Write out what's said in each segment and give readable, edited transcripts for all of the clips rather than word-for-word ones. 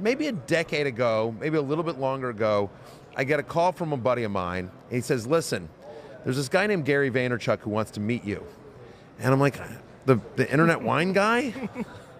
maybe a decade ago, maybe a little bit longer ago, I get a call from a buddy of mine. And he says, listen, there's this guy named Gary Vaynerchuk who wants to meet you. And I'm like, the internet wine guy?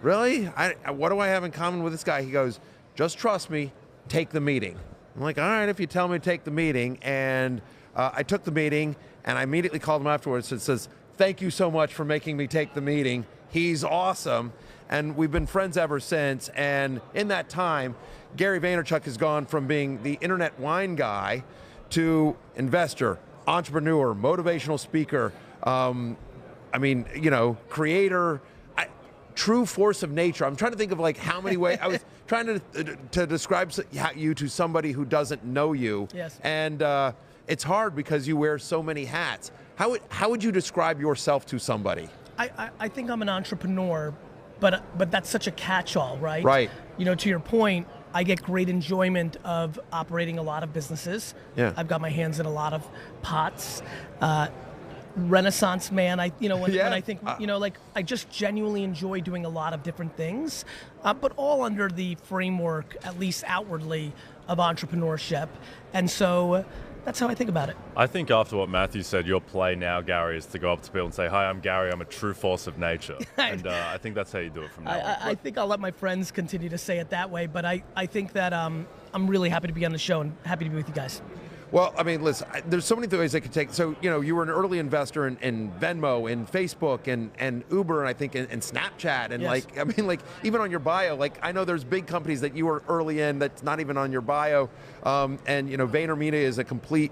Really? What do I have in common with this guy? He goes, just trust me, take the meeting. I'm like, all right, if you tell me to take the meeting. And I took the meeting, and I immediately called him afterwards and says, thank you so much for making me take the meeting. He's awesome. And we've been friends ever since. And in that time, Gary Vaynerchuk has gone from being the internet wine guy to investor, entrepreneur, motivational speaker, creator, true force of nature. I'm trying to think of like how many ways. I was trying to describe you to somebody who doesn't know you. Yes. And it's hard because you wear so many hats. How would you describe yourself to somebody? I think I'm an entrepreneur, but that's such a catch-all, right? Right. To your point, I get great enjoyment of operating a lot of businesses. Yeah. I've got my hands in a lot of pots. Renaissance man, when I think, I just genuinely enjoy doing a lot of different things, but all under the framework, at least outwardly, of entrepreneurship. And so that's how I think about it. I think after what Matthew said, your play now, Gary, is to go up to people and say, hi, I'm Gary, I'm a true force of nature. And I think that's how you do it from now on. I think I'll let my friends continue to say it that way, but I think that I'm really happy to be on the show and happy to be with you guys. Well, I mean, listen, there's so many ways I could take. So, you were an early investor in Venmo, in Facebook, and Uber, and I think in Snapchat. And yes. Even on your bio, I know there's big companies that you were early in that's not even on your bio. VaynerMedia is a complete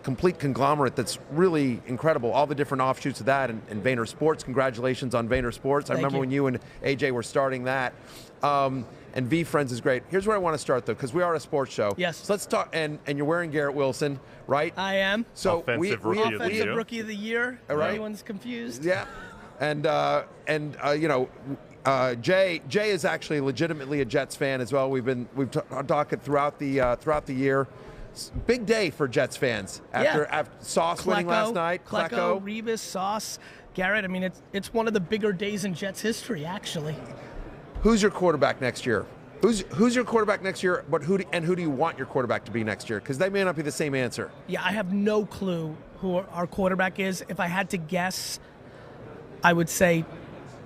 conglomerate that's really incredible. All the different offshoots of that, and Vayner Sports. Congratulations on Vayner Sports. I remember when you and AJ were starting that. And VeeFriends is great. Here's where I want to start, though, because we are a sports show. Yes. So let's talk. And you're wearing Garrett Wilson, right? I am. So Offensive Rookie of the Year. If right. anyone's confused. Yeah. Jay is actually legitimately a Jets fan as well. We've talked throughout the year. Big day for Jets fans after Sauce winning last night. Klecko, Revis, Sauce, Garrett. I mean, it's one of the bigger days in Jets history, actually. Who's your quarterback next year? Who's your quarterback next year? But who do you want your quarterback to be next year? Because they may not be the same answer. Yeah, I have no clue who our quarterback is. If I had to guess, I would say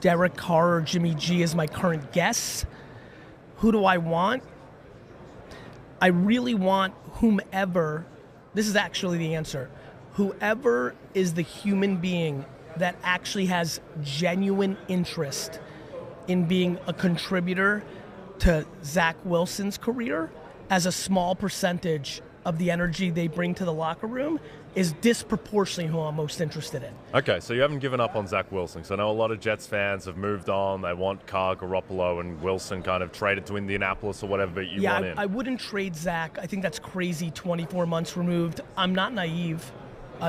Derek Carr or Jimmy G is my current guess. Who do I want? I really want whomever. This is actually the answer. Whoever is the human being that actually has genuine interest in being a contributor to Zach Wilson's career as a small percentage of the energy they bring to the locker room is disproportionately who I'm most interested in. Okay, so you haven't given up on Zach Wilson. So I know a lot of Jets fans have moved on. They want Carr, Garoppolo, and Wilson kind of traded to Indianapolis or whatever, but you want him. I wouldn't trade Zach. I think that's crazy, 24 months removed. I'm not naive.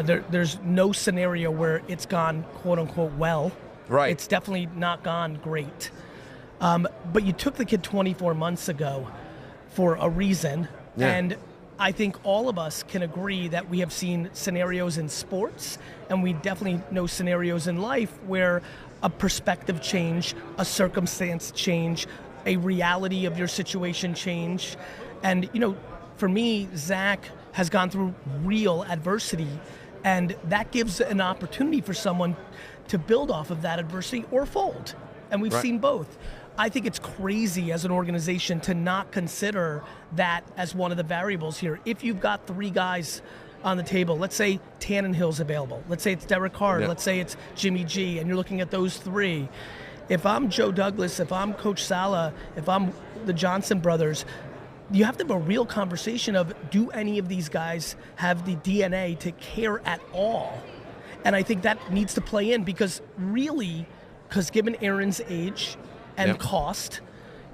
There's no scenario where it's gone, quote-unquote, well. Right. It's definitely not gone great. But you took the kid 24 months ago for a reason. Yeah. And I think all of us can agree that we have seen scenarios in sports, and we definitely know scenarios in life where a perspective change, a circumstance change, a reality of your situation change. And, for me, Zach has gone through real adversity, and that gives an opportunity for someone to build off of that adversity or fold. And we've seen both. I think it's crazy as an organization to not consider that as one of the variables here. If you've got three guys on the table, let's say Tannehill's available, let's say it's Derek Carr, let's say it's Jimmy G, and you're looking at those three. If I'm Joe Douglas, if I'm Coach Saleh, if I'm the Johnson brothers, you have to have a real conversation of, do any of these guys have the DNA to care at all? And I think that needs to play in because given Aaron's age and cost,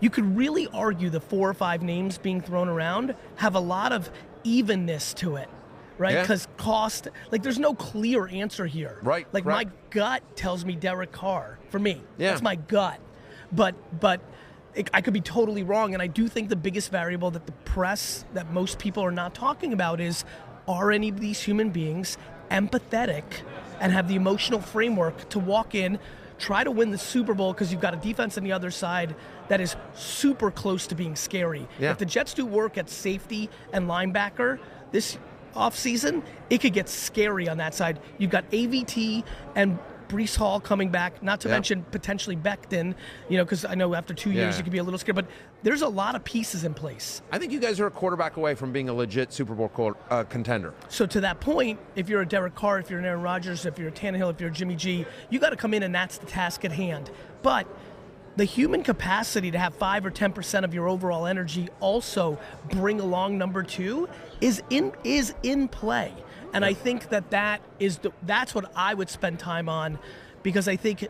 you could really argue the 4 or 5 names being thrown around have a lot of evenness to it, right? Because cost, there's no clear answer here. Right. My gut tells me Derek Carr, for me. Yeah. That's my gut. But I could be totally wrong, and I do think the biggest variable that the press, that most people are not talking about is, are any of these human beings empathetic and have the emotional framework to walk in, try to win the Super Bowl because you've got a defense on the other side that is super close to being scary. Yeah. If the Jets do work at safety and linebacker this offseason, it could get scary on that side. You've got AVT and Breece Hall coming back, not to mention potentially Becton, because I know after 2 years you could be a little scared, but there's a lot of pieces in place. I think you guys are a quarterback away from being a legit Super Bowl contender. So to that point, if you're a Derek Carr, if you're an Aaron Rodgers, if you're a Tannehill, if you're a Jimmy G, you got to come in and that's the task at hand. But the human capacity to have 5 or 10% of your overall energy also bring along number 2 is in play. And I think that's what I would spend time on, because I think,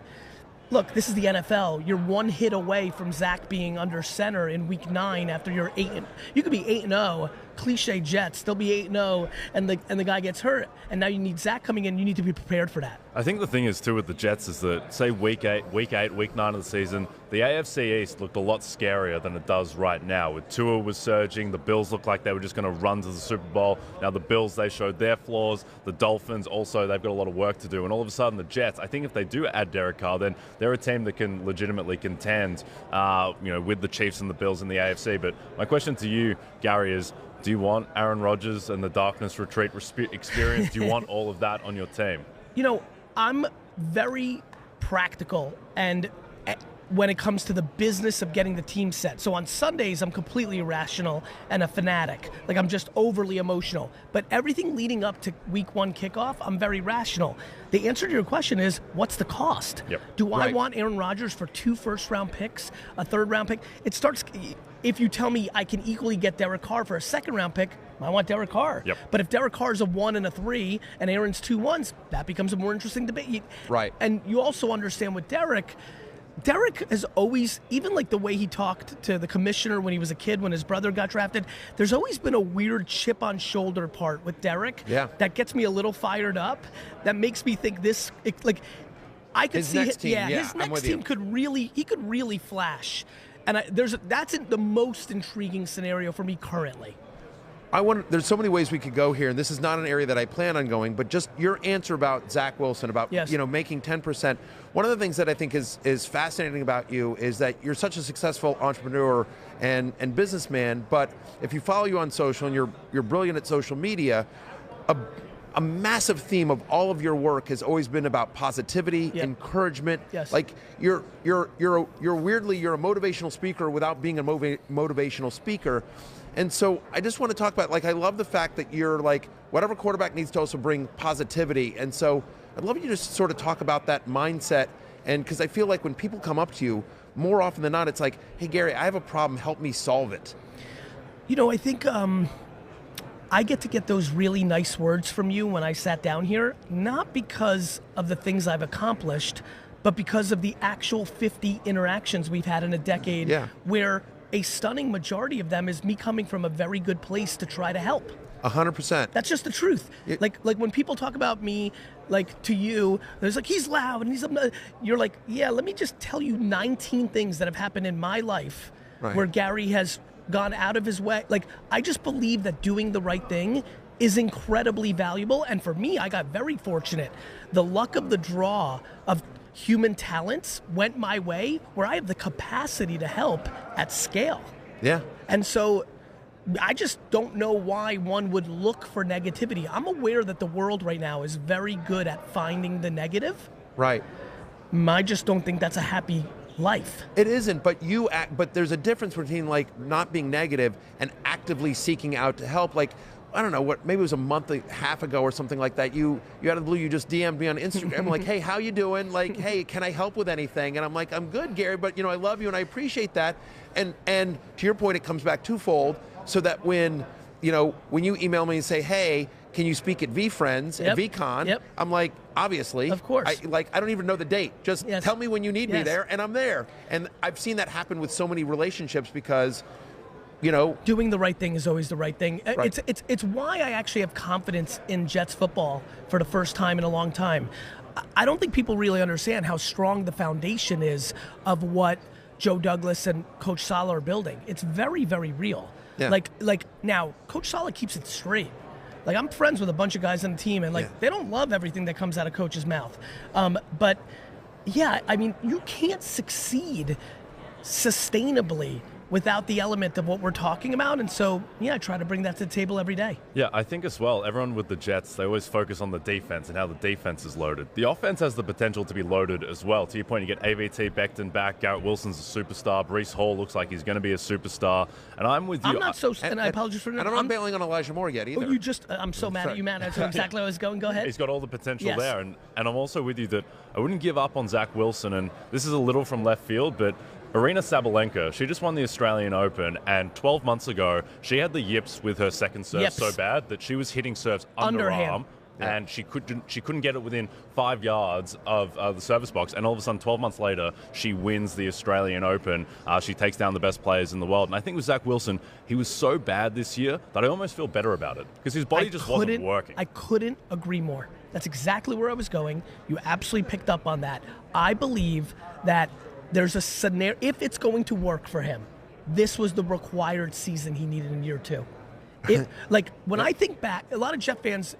look, this is the NFL. You're one hit away from Zach being under center in Week 9 after you're 8. You could be 8-0, cliche Jets. They'll be 8-0, and the guy gets hurt, and now you need Zach coming in. You need to be prepared for that. I think the thing is too with the Jets is that, say week 8, week 9 of the season, the AFC East looked a lot scarier than it does right now. With Tua was surging, the Bills looked like they were just going to run to the Super Bowl. Now the Bills, they showed their flaws. The Dolphins also, they've got a lot of work to do. And all of a sudden the Jets, I think if they do add Derek Carr, then they're a team that can legitimately contend, with the Chiefs and the Bills in the AFC. But my question to you, Gary, is do you want Aaron Rodgers and the Darkness Retreat experience? Do you want all of that on your team? I'm very practical and when it comes to the business of getting the team set. So on Sundays, I'm completely irrational and a fanatic. Like, I'm just overly emotional. But everything leading up to Week 1 kickoff, I'm very rational. The answer to your question is, what's the cost? Yep. Do I want Aaron Rodgers for 2 first-round picks, a third-round pick? It starts, if you tell me I can equally get Derek Carr for a second-round pick, I want Derek Carr. Yep. But if Derek Carr's a 1 and a 3 and Aaron's 2 1s, that becomes a more interesting debate. Right. And you also understand with Derek has always, even like the way he talked to the commissioner when he was a kid, when his brother got drafted, there's always been a weird chip on shoulder part with Derek that gets me a little fired up, that makes me think I could see his next team could really flash. And that's the most intriguing scenario for me currently. There's so many ways we could go here, and this is not an area that I plan on going, but just your answer about Zach Wilson, about making 10%. One of the things that I think is fascinating about you is that you're such a successful entrepreneur and businessman, but if you follow you on social and you're brilliant at social media, a massive theme of all of your work has always been about positivity, encouragement. Yes. Like you're a motivational speaker without being a motivational speaker. And so I just want to talk about, I love the fact that you're whatever quarterback needs to also bring positivity. And so I'd love you to just sort of talk about that mindset. And because I feel like when people come up to you, more often than not, it's like, hey, Gary, I have a problem. Help me solve it. I think I get those really nice words from you when I sat down here, not because of the things I've accomplished, but because of the actual 50 interactions we've had in a decade where a stunning majority of them is me coming from a very good place to try to help. 100%. That's just the truth. Like when people talk about me, to you, there's he's loud and you're like, yeah, let me just tell you 19 things that have happened in my life where Gary has gone out of his way. I just believe that doing the right thing is incredibly valuable. And for me, I got very fortunate. The luck of the draw of human talents went my way where I have the capacity to help at scale. Yeah. And so I just don't know why one would look for negativity. I'm aware that the world right now is very good at finding the negative. Right. I just don't think that's a happy life. It isn't, but but there's a difference between not being negative and actively seeking out to help. I don't know maybe it was a month and a half ago or something like that. You out of the blue, you just DM'd me on Instagram. I'm like, hey, how you doing? Hey, can I help with anything? And I'm like, I'm good, Gary, but I love you and I appreciate that. And to your point, it comes back twofold. So that when you email me and say, hey, can you speak at VFriends at VCon? I'm like, obviously. Of course. I don't even know the date. Just tell me when you need me there, and I'm there. And I've seen that happen with so many relationships because doing the right thing is always the right thing. Right. It's why I actually have confidence in Jets football for the first time in a long time. I don't think people really understand how strong the foundation is of what Joe Douglas and Coach Saleh are building. It's very, very real. Yeah. Now, Coach Saleh keeps it straight. I'm friends with a bunch of guys on the team, and they don't love everything that comes out of Coach's mouth. But Yeah, I mean, you can't succeed sustainably without the element of what we're talking about. And so, yeah, I try to bring that to the table every day. Yeah, I think as well, everyone with the Jets, they always focus on the defense and how the defense is loaded. The offense has the potential to be loaded as well. To your point, you get AVT, Becton back, Garrett Wilson's a superstar, Breece Hall looks like he's going to be a superstar. And I'm with you. I'm not so, and I apologize for and I'm not bailing on Elijah Moore yet either. Oh, I'm so mad at you, man. That's exactly where I was going. Go ahead. He's got all the potential Yes. there. And I'm also with you that I wouldn't give up on Zach Wilson. And this is a little from left field, but Arina Sabalenka, she just won the Australian Open, and 12 months ago, she had the yips with her second serve Yips. so bad that she was hitting serves Underhand. underarm, and she couldn't get it within 5 yards of the service box. And all of a sudden, 12 months later, she wins the Australian Open. She takes down the best players in the world. And I think with Zach Wilson, he was so bad this year that I almost feel better about it because his body just wasn't working. I couldn't agree more. That's exactly where I was going. You absolutely picked up on that. I believe that there's a scenario, if it's going to work for him, this was the required season he needed in year 2. When I think back, a lot of Jet fans,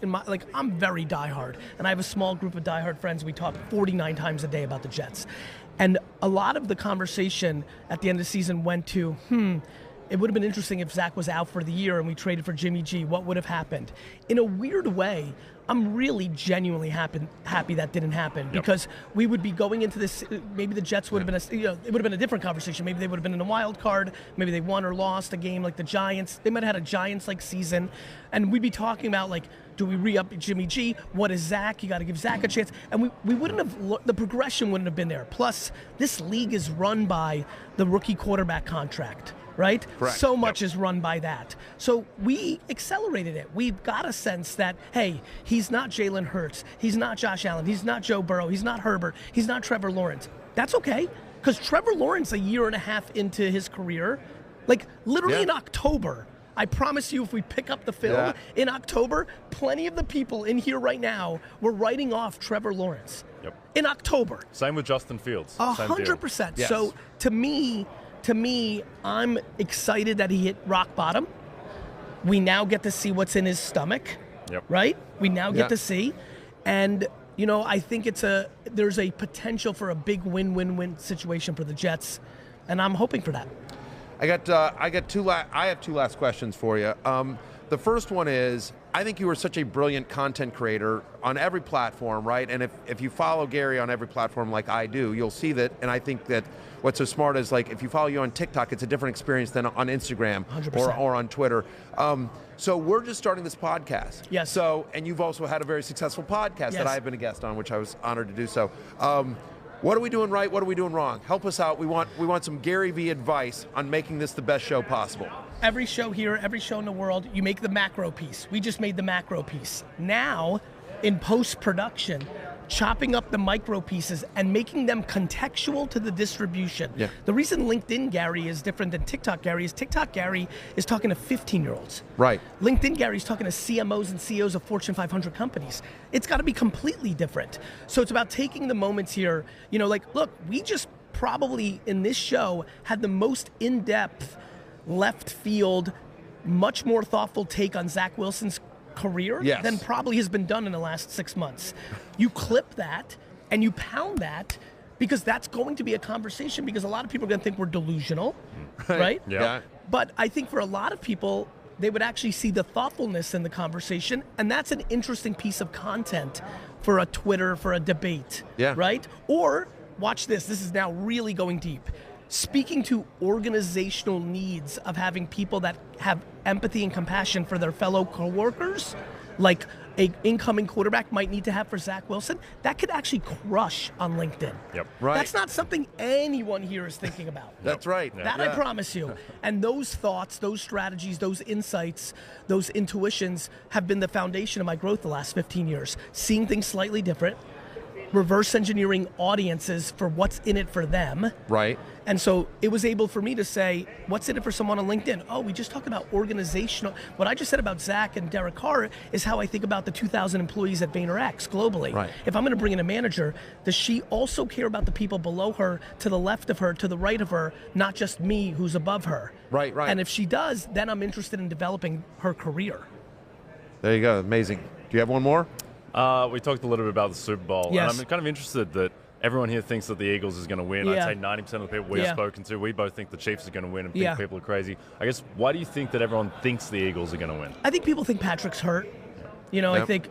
I'm very diehard, and I have a small group of diehard friends. We talk 49 times a day about the Jets. And a lot of the conversation at the end of the season went to, it would have been interesting if Zach was out for the year and we traded for Jimmy G. What would have happened? In a weird way, I'm really genuinely happy that didn't happen because we would be going into this. Maybe the Jets would have been it would have been a different conversation. Maybe they would have been in a wild card. Maybe they won or lost a game like the Giants. They might have had a Giants-like season, and we'd be talking about do we re-up Jimmy G? What is Zach? You got to give Zach a chance, and we wouldn't have the progression wouldn't have been there. Plus, this league is run by the rookie quarterback contract. Right? Correct. So much is run by that. So we accelerated it. We've got a sense that, hey, he's not Jalen Hurts. He's not Josh Allen. He's not Joe Burrow. He's not Herbert. He's not Trevor Lawrence. That's okay, because Trevor Lawrence, a year and a half into his career, literally in October, I promise you, if we pick up the film in October, plenty of the people in here right now were writing off Trevor Lawrence. Yep. In October. Same with Justin Fields. 100%. Yes. So to me, I'm excited that he hit rock bottom. We now get to see what's in his stomach, right? We now get to see. And, I think there's a potential for a big win-win-win situation for the Jets, and I'm hoping for that. I have two last questions for you. The first one is, I think you are such a brilliant content creator on every platform, right? And if you follow Gary on every platform like I do, you'll see that. And I think that what's so smart is if you follow you on TikTok, it's a different experience than on Instagram 100%. or on Twitter. So we're just starting this podcast. Yes. So, and you've also had a very successful podcast that I've been a guest on, which I was honored to do so. What are we doing right? What are we doing wrong? Help us out. We want some Gary V advice on making this the best show possible. Every show here, every show in the world, you make the macro piece. We just made the macro piece. Now, in post-production, chopping up the micro pieces and making them contextual to the distribution. Yeah. The reason LinkedIn Gary is different than TikTok Gary is TikTok Gary is talking to 15-year-olds. Right. LinkedIn Gary is talking to CMOs and CEOs of Fortune 500 companies. It's got to be completely different. So it's about taking the moments here. Look, we just probably in this show had the most in-depth left field, much more thoughtful take on Zach Wilson's career than probably has been done in the last 6 months. You clip that and you pound that because that's going to be a conversation because a lot of people are going to think we're delusional, right? Yeah. But I think for a lot of people, they would actually see the thoughtfulness in the conversation, and that's an interesting piece of content for a Twitter, for a debate, right? Or, watch this, this is now really going deep. Speaking to organizational needs of having people that have empathy and compassion for their fellow coworkers, like an incoming quarterback might need to have for Zach Wilson, that could actually crush on LinkedIn. Yep. Right. That's not something anyone here is thinking about. That's right. That I promise you. And those thoughts, those strategies, those insights, those intuitions have been the foundation of my growth the last 15 years. Seeing things slightly different, reverse engineering audiences for what's in it for them. Right. And so it was able for me to say, what's in it for someone on LinkedIn? Oh, we just talked about organizational. What I just said about Zach and Derek Carr is how I think about the 2,000 employees at Vaynerchuk globally. Right. If I'm going to bring in a manager, does she also care about the people below her, to the left of her, to the right of her, not just me who's above her? Right. And if she does, then I'm interested in developing her career. There you go. Amazing. Do you have one more? We talked a little bit about the Super Bowl. Yes. And I'm kind of interested that everyone here thinks that the Eagles is going to win. Yeah. I'd say 90% of the people we've spoken to, we both think the Chiefs are going to win and think people are crazy. I guess, why do you think that everyone thinks the Eagles are going to win? I think people think Patrick's hurt. I think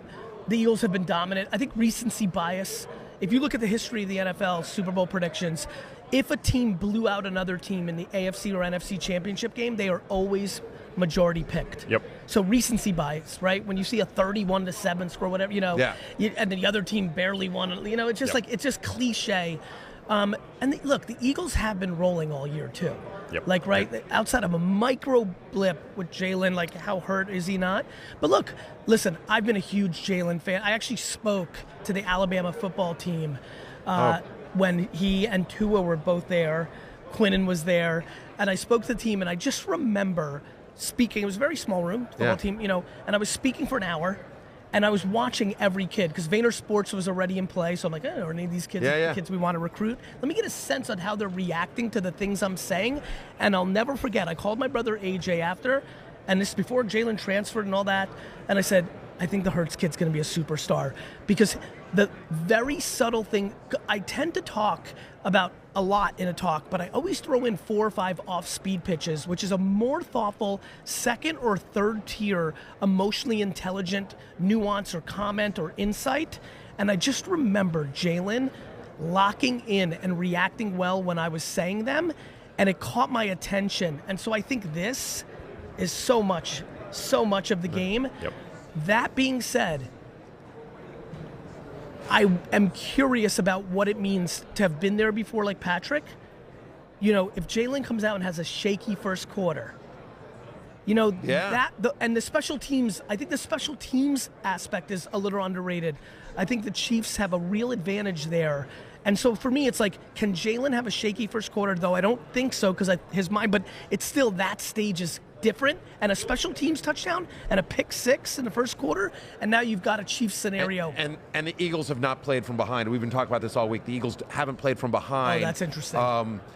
the Eagles have been dominant. I think recency bias. If you look at the history of the NFL Super Bowl predictions, if a team blew out another team in the AFC or NFC championship game, they are always majority picked. Yep. So recency bias, right? When you see a 31-7 score, whatever, and the other team barely won, it's just it's just cliche. Look, the Eagles have been rolling all year too. Yep. Outside of a micro blip with Jalen, how hurt is he not? But look, listen, I've been a huge Jalen fan. I actually spoke to the Alabama football team when he and Tua were both there. Quinnen was there, and I spoke to the team, and I just remember speaking. It was a very small room, the whole team, and I was speaking for an hour, and I was watching every kid because Vayner Sports was already in play. So I'm like, are any of these kids kids we want to recruit? Let me get a sense on how they're reacting to the things I'm saying. And I'll never forget, I called my brother AJ after, and this before Jalen transferred and all that, and I said, I think the Hurts kid's going to be a superstar. Because the very subtle thing, I tend to talk about a lot in a talk, but I always throw in 4 or 5 off-speed pitches, which is a more thoughtful second or third tier, emotionally intelligent nuance or comment or insight. And I just remember Jalen locking in and reacting well when I was saying them, and it caught my attention. And so I think this is so much of the game. Yep. That being said, I am curious about what it means to have been there before, like Patrick. If Jalen comes out and has a shaky first quarter, and the special teams, I think the special teams aspect is a little underrated. I think the Chiefs have a real advantage there. And so for me, it's like, can Jalen have a shaky first quarter? Though I don't think so because his mind, but it's still that stage is different, and a special teams touchdown and a pick 6 in the first quarter, and now you've got a Chiefs scenario. And the Eagles have not played from behind. We've been talking about this all week. The Eagles haven't played from behind. Oh, that's interesting.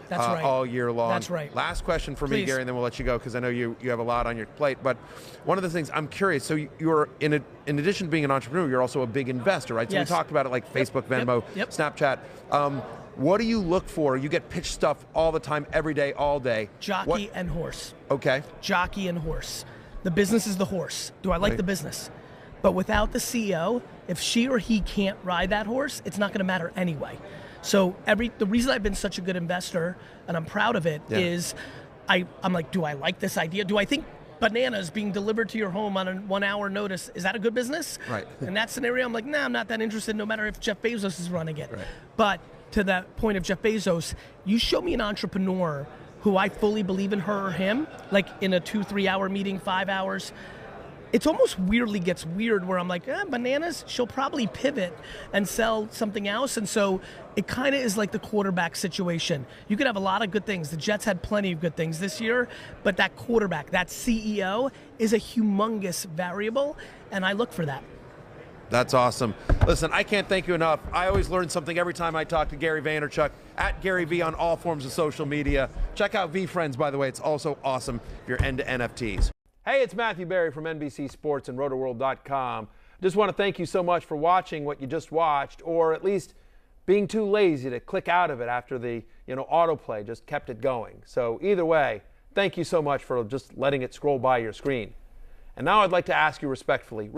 That's right. All year long. That's right. Last question for me, Gary, and then we'll let you go because I know you have a lot on your plate. But one of the things I'm curious. So you're in addition to being an entrepreneur, you're also a big investor, right? So yes. we talked about it like Facebook, Venmo, Snapchat. What do you look for? You get pitched stuff all the time, every day, all day. Jockey and horse. Okay. Jockey and horse. The business is the horse. Do I like the business? But without the CEO, if she or he can't ride that horse, it's not going to matter anyway. So the reason I've been such a good investor, and I'm proud of it, is I'm like, do I like this idea? Do I think bananas being delivered to your home on a 1 hour notice, is that a good business? Right. In that scenario, I'm like, nah, I'm not that interested, no matter if Jeff Bezos is running it. Right. But to that point of Jeff Bezos, you show me an entrepreneur who I fully believe in, her or him, like in a 2-3 hour meeting, 5 hours, it's almost weirdly gets weird where I'm like, bananas, she'll probably pivot and sell something else. And so it kind of is like the quarterback situation. You could have a lot of good things. The Jets had plenty of good things this year, but that quarterback, that CEO is a humongous variable, and I look for that. That's awesome. Listen, I can't thank you enough. I always learn something every time I talk to Gary Vaynerchuk, at Gary V on all forms of social media. Check out VFriends, by the way. It's also awesome if you're into NFTs. Hey, it's Matthew Berry from NBC Sports and RotoWorld.com. Just want to thank you so much for watching what you just watched, or at least being too lazy to click out of it after the autoplay just kept it going. So either way, thank you so much for just letting it scroll by your screen. And now I'd like to ask you respectfully,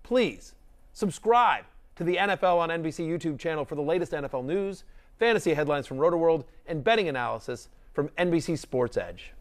please subscribe to the NFL on NBC YouTube channel for the latest NFL news, fantasy headlines from RotoWorld, and betting analysis from NBC Sports Edge.